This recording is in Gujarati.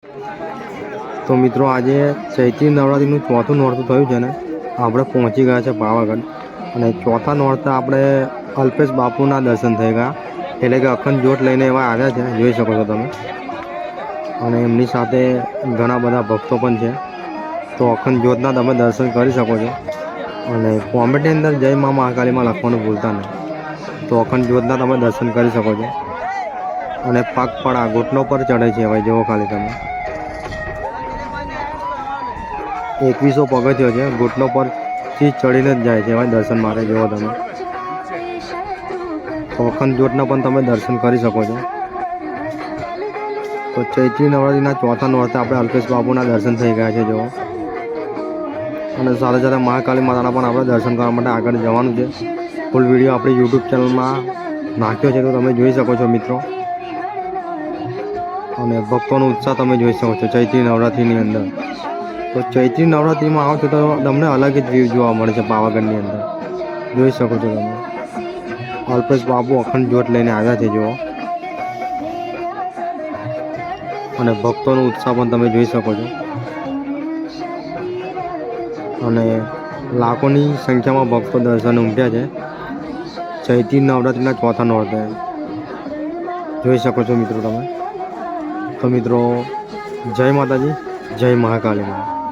તો મિત્રો આજે ચૈત્રી નવરાત્રિનું ચોથું નોરતું થયું છે ને આપણે પહોંચી ગયા છે પાવાગઢ અને ચોથા નોરતા આપણે અલ્પેશ બાપુના દર્શન થઈ ગયા એટલે કે અખંડ જ્યોત લઈને એવા આવ્યા છે જોઈ શકો છો તમે અને એમની સાથે ઘણા બધા ભક્તો પણ છે તો અખંડ જ્યોતના તમે દર્શન કરી શકો છો અને કોમેન્ટની અંદર જય મા મહાકાલીમાં લખવાનું ભૂલતા નહીં તો અખંડ જ્યોતના તમે દર્શન કરી શકો છો અને પગપાળા ઘૂંટણો પર ચડે છે ભાઈ જુઓ ખાલી તમે 2100 પગથિયો છે ઘૂંટણો પરથી ચડીને જ જાય છે ભાઈ દર્શન માટે જુઓ તમે તો અખંડ જ્યોતના પણ તમે દર્શન કરી શકો છો તો ચૈત્રી નવરાત્રિના ચોથા નોરતે આપણે અલ્પેશ બાપુના દર્શન થઈ ગયા છે જુઓ અને સાથે સાથે મહાકાલી માતાના પણ આપણે દર્શન કરવા માટે આગળ જવાનું છે ફૂલ વિડીયો આપણી યુટ્યુબ ચેનલમાં નાખ્યો છે તો તમે જોઈ શકો છો મિત્રો અને ભક્તોનો ઉત્સાહ તમે જોઈ શકો છો ચૈત્રી નવરાત્રિની અંદર તો ચૈત્રી નવરાત્રિમાં આવો છો તો તમને અલગ જ વ્યૂ જોવા મળે છે પાવાગઢની અંદર જોઈ શકો છો તમે અલ્પેશ બાપુ અખંડ જ્યોત લઈને આવ્યા છે જુઓ અને ભક્તોનો ઉત્સાહ પણ તમે જોઈ શકો છો અને લાખોની સંખ્યામાં ભક્તો દર્શન ઉમટ્યા છે ચૈત્રી નવરાત્રિના ચોથા નોરતે જોઈ શકો છો મિત્રો તમે તો મિત્રો જય માતાજી જય મહાકાલી.